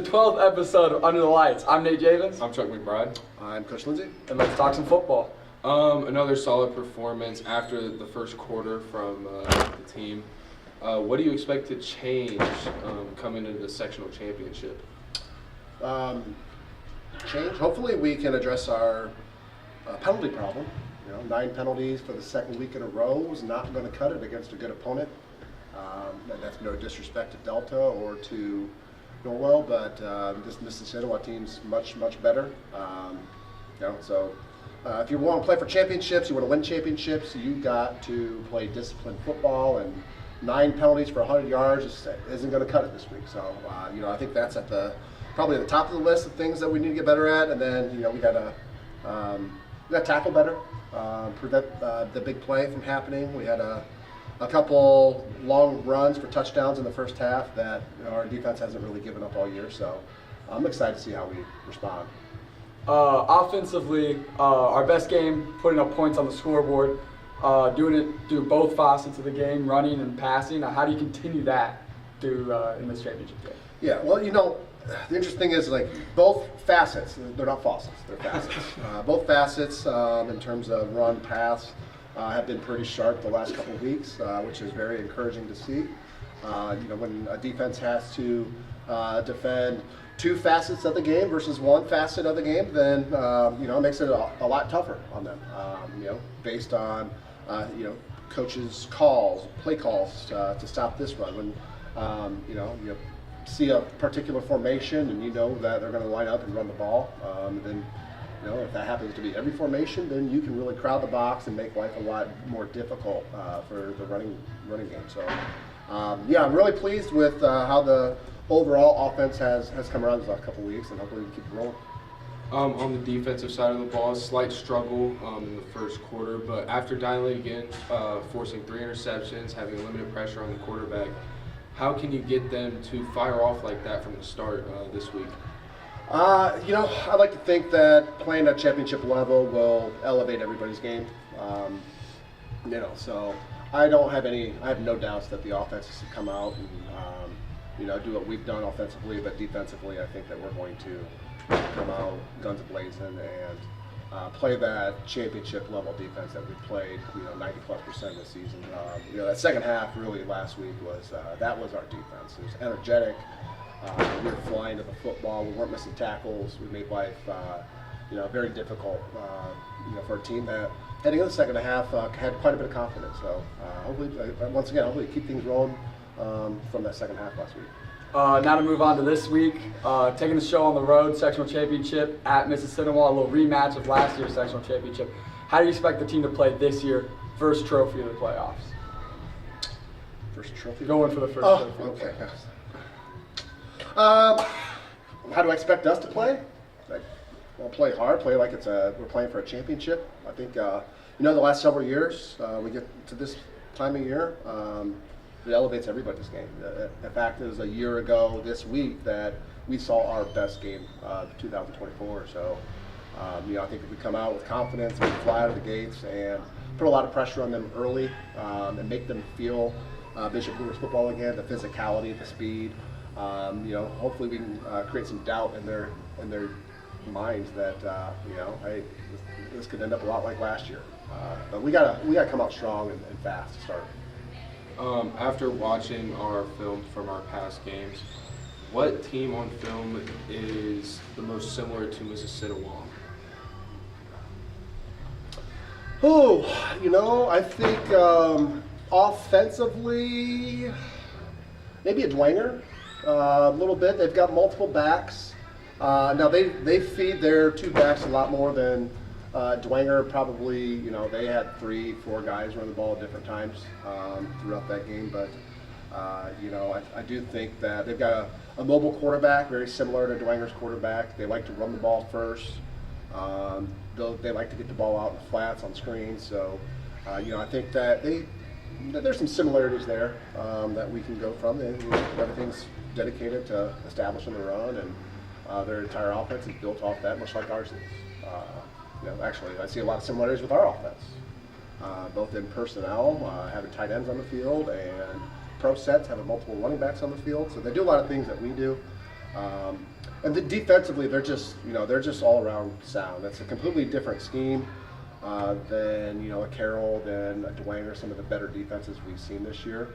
the 12th episode of Under the Lights. I'm Nate Javins. I'm Chuck McBride. I'm Coach Lindsay. And let's talk some football. Another solid performance after the first quarter from the team. What do you expect to change coming into the sectional championship? Change. Hopefully we can address our penalty problem. 9 penalties for the second week in a row is not going to cut it against a good opponent. And that's no disrespect to Delta or to Norwell, but this Mississinewa team's much better. So if you want to play for championships, you want to win championships, you got to play disciplined football, and 9 penalties for 100 yards isn't going to cut it this week. So I think that's probably at the top of the list of things that we need to get better at. And then we got to tackle better, prevent the big play from happening. We had a couple long runs for touchdowns in the first half that our defense hasn't really given up all year. So I'm excited to see how we respond. Offensively, our best game, putting up points on the scoreboard, doing both facets of the game, running and passing. How do you continue that in this championship game? Yeah, well, the interesting thing is both facets, they're not faucets, they're facets. Both facets in terms of run, pass, have been pretty sharp the last couple of weeks, which is very encouraging to see. When a defense has to defend 2 facets of the game versus 1 facet of the game, then it makes it a lot tougher on them. Based on coaches' calls, play calls to stop this run. When you see a particular formation and that they're going to line up and run the ball, then if that happens to be every formation, then you can really crowd the box and make life a lot more difficult for the running game. So I'm really pleased with how the overall offense has come around these last couple of weeks, and hopefully we keep it rolling. On the defensive side of the ball, slight struggle in the first quarter, but after dialing again, forcing 3 interceptions, having limited pressure on the quarterback, how can you get them to fire off like that from the start this week? I like to think that playing at championship level will elevate everybody's game. So I have no doubts that the offense has to come out and do what we've done offensively, but defensively, I think that we're going to come out guns a-blazing and play that championship level defense that we played, 90+% this season. That second half really last week was our defense. It was energetic. We were flying to the football. We weren't missing tackles. We made life, very difficult, for a team that heading into the second half had quite a bit of confidence. So hopefully keep things rolling from that second half last week. Now to move on to this week, taking the show on the road, sectional championship at Mississinewa, a little rematch of last year's sectional championship. How do you expect the team to play this year? First trophy of the playoffs. First trophy? Going for the first trophy. Okay. How do I expect us to play? We'll play hard, play like we're playing for a championship. I think the last several years we get to this time of year, it elevates everybody's game. In fact, it was a year ago this week that we saw our best game of 2024. So I think if we come out with confidence, we fly out of the gates and put a lot of pressure on them early and make them feel Bishop Brewers football again, the physicality, the speed. Hopefully we can create some doubt in their minds that hey, this could end up a lot like last year. But we gotta come out strong and fast to start. After watching our film from our past games, what team on film is the most similar to Mississinewa? I think offensively, maybe a Dwanger. A little bit. They've got multiple backs. Now they feed their 2 backs a lot more than Dwanger. Probably, they had 3-4 guys run the ball at different times throughout that game. But I do think that they've got a mobile quarterback, very similar to Dwanger's quarterback. They like to run the ball first. They like to get the ball out in the flats on screens. So I think that there's some similarities there that we can go from. Everything's dedicated to establishing the run, and their entire offense is built off that, much like ours is. Actually, I see a lot of similarities with our offense, both in personnel, having tight ends on the field, and pro sets, having multiple running backs on the field. So they do a lot of things that we do. And defensively, they're just all around sound. It's a completely different scheme than a Carroll, than a Dwayne, or some of the better defenses we've seen this year.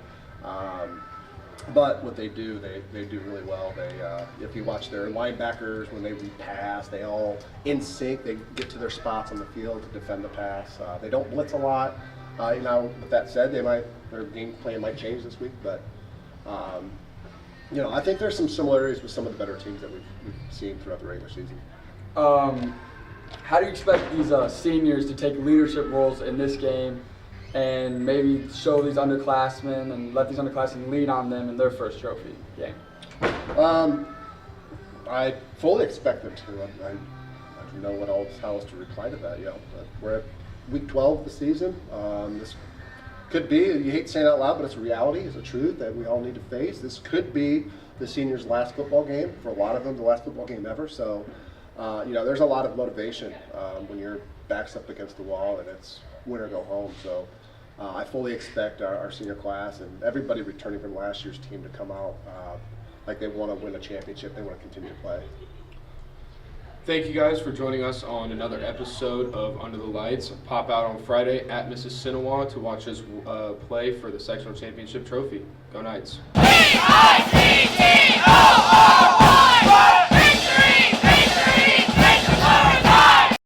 But what they do really well. If you watch their linebackers, when they repass, they all in sync. They get to their spots on the field to defend the pass. They don't blitz a lot. With that said, their game plan might change this week, but I think there's some similarities with some of the better teams that we've seen throughout the regular season. How do you expect these seniors to take leadership roles in this game and maybe show these underclassmen and let these underclassmen lean on them in their first trophy game? I fully expect them to. I don't know how else to reply to that. We're at week 12 of the season. This could be, you hate saying it out loud, but it's a reality, it's a truth that we all need to face. This could be the seniors' last football game, for a lot of them, the last football game ever. So, there's a lot of motivation when your back's up against the wall and it's win or go home. So, I fully expect our senior class and everybody returning from last year's team to come out like they want to win a championship, they want to continue to play. Thank you guys for joining us on another episode of Under the Lights. Pop out on Friday at Mississinewa to watch us play for the Sectional Championship trophy. Go Knights.